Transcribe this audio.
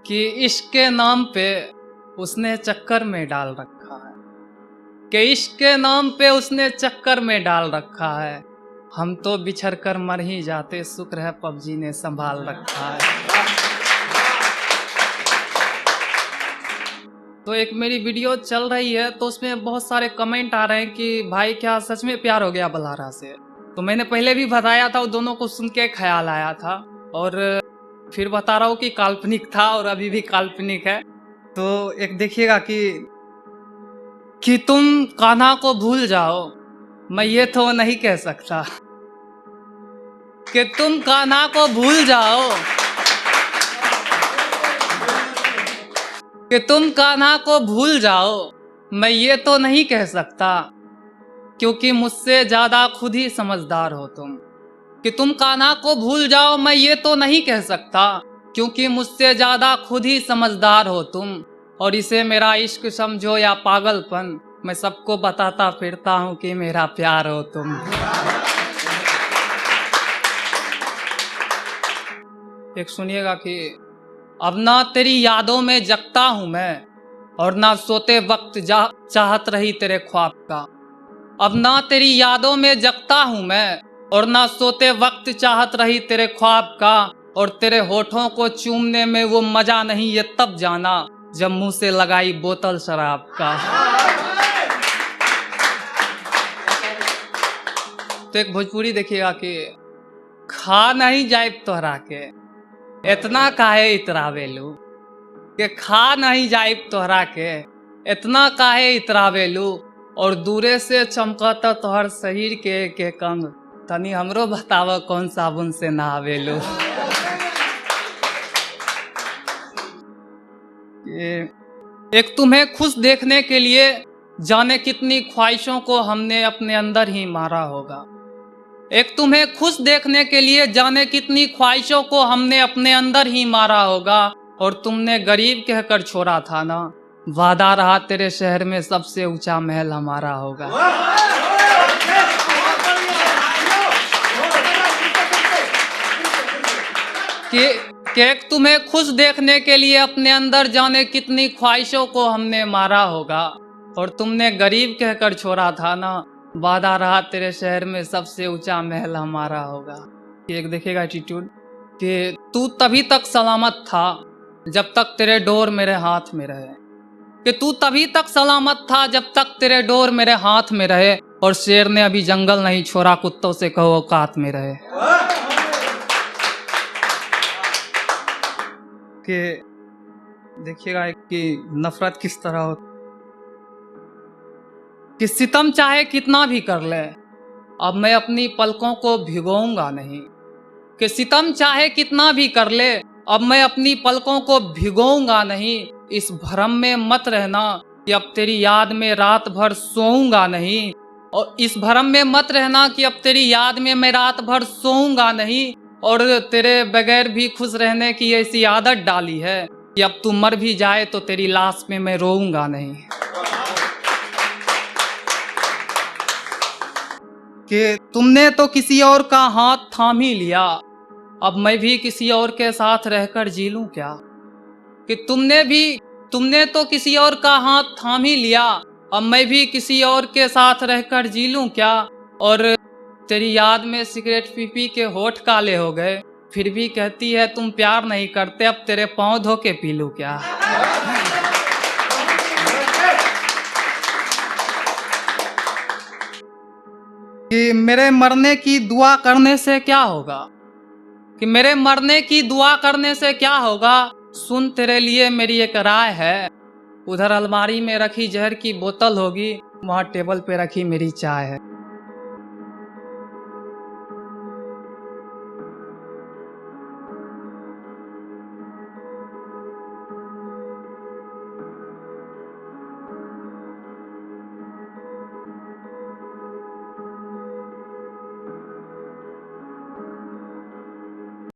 कि इश्क के नाम पे उसने चक्कर में डाल रखा है, कि इश्क के नाम पे उसने चक्कर में डाल रखा है। हम तो बिछड़ कर मर ही जाते, शुक्र है पबजी ने संभाल रखा है। तो एक मेरी वीडियो चल रही है तो उसमें बहुत सारे कमेंट आ रहे हैं कि भाई क्या सच में प्यार हो गया बलहारा से। तो मैंने पहले भी बताया था, वो दोनों को सुन के ख्याल आया था और फिर बता रहा हूँ कि काल्पनिक था और अभी भी काल्पनिक है। तो एक देखिएगा कि तुम कान्हा को भूल जाओ, मैं ये तो नहीं कह सकता। कि तुम कान्हा को भूल जाओ, कि तुम कान्हा को भूल जाओ, मैं ये तो नहीं कह सकता, क्योंकि मुझसे ज्यादा खुद ही समझदार हो तुम। कि तुम कान्हा को भूल जाओ, मैं ये तो नहीं कह सकता, क्योंकि मुझसे ज्यादा खुद ही समझदार हो तुम। और इसे मेरा इश्क समझो या पागलपन, मैं सबको बताता फिरता हूँ कि मेरा प्यार हो तुम। एक सुनिएगा कि अब ना तेरी यादों में जगता हूँ मैं, और ना सोते वक्त चाहत रही तेरे ख्वाब का। अब ना तेरी यादों में जगता हूँ मैं, और ना सोते वक्त चाहत रही तेरे ख्वाब का। और तेरे होठों को चूमने में वो मजा नहीं, ये तब जाना जब मुंह से लगाई बोतल शराब का। तो एक भोजपुरी देखिएगा कि खा नहीं जाए तोहरा के, इतना काहे इतरावेलू। कि खा नहीं जाए तोहरा के, इतना काहे इतरावेलू। और दूरे से चमकता तोहर शरीर के एक अंग, तनी हमरो बताव कौन साबुन से नहावेलू। एक तुम्हें खुश देखने के लिए जाने कितनी ख्वाहिशों को हमने अपने अंदर ही मारा होगा। एक तुम्हें खुश देखने के लिए जाने कितनी ख्वाहिशों को हमने अपने अंदर ही मारा होगा। और तुमने गरीब कहकर छोड़ा था ना, वादा रहा तेरे शहर में सबसे ऊंचा महल हमारा होगा। कि एक तुम्हें खुश देखने के लिए अपने अंदर जाने कितनी ख्वाहिशों को हमने मारा होगा। और तुमने गरीब कहकर छोड़ा था ना, वादा रहा तेरे शहर में सबसे ऊंचा महल हमारा होगा। एक देखेगा एटीट्यूड कि तू तभी तक सलामत था जब तक तेरे डोर मेरे हाथ में रहे। कि तू तभी तक सलामत था जब तक तेरे डोर मेरे हाथ में रहे। और शेर ने अभी जंगल नहीं छोड़ा, कुत्तों से कहो औकात में रहे। कि देखिएगा कि नफरत किस तरह हो, कि सितम चाहे कितना भी कर ले, अब मैं अपनी पलकों को भिगोऊंगा नहीं। कि सितम चाहे कितना भी कर ले, अब मैं अपनी पलकों को भिगोऊंगा नहीं। इस भ्रम में मत रहना कि अब तेरी याद में रात भर सोऊंगा नहीं। और इस भ्रम में मत रहना कि अब तेरी याद में मैं रात भर सोऊंगा नहीं। और तेरे बगैर भी खुश रहने की ऐसी आदत डाली है कि अब तू मर भी जाए तो तेरी लाश में मैं रोऊंगा नहीं। कि तुमने तो किसी और का हाथ थाम ही लिया, अब मैं भी किसी और के साथ रहकर जी लूं क्या। कि तुमने तो किसी और का हाथ थाम ही लिया, अब मैं भी किसी और के साथ रहकर जी लूं क्या। और तेरी याद में सिगरेट पी पी के होठ काले हो गए, फिर भी कहती है तुम प्यार नहीं करते, अब तेरे पाँव धो के पी लूं क्या। कि मेरे मरने की दुआ करने से क्या होगा, कि मेरे मरने की दुआ करने से क्या होगा। सुन तेरे लिए मेरी एक राय है, उधर अलमारी में रखी जहर की बोतल होगी, वहाँ टेबल पे रखी मेरी चाय है।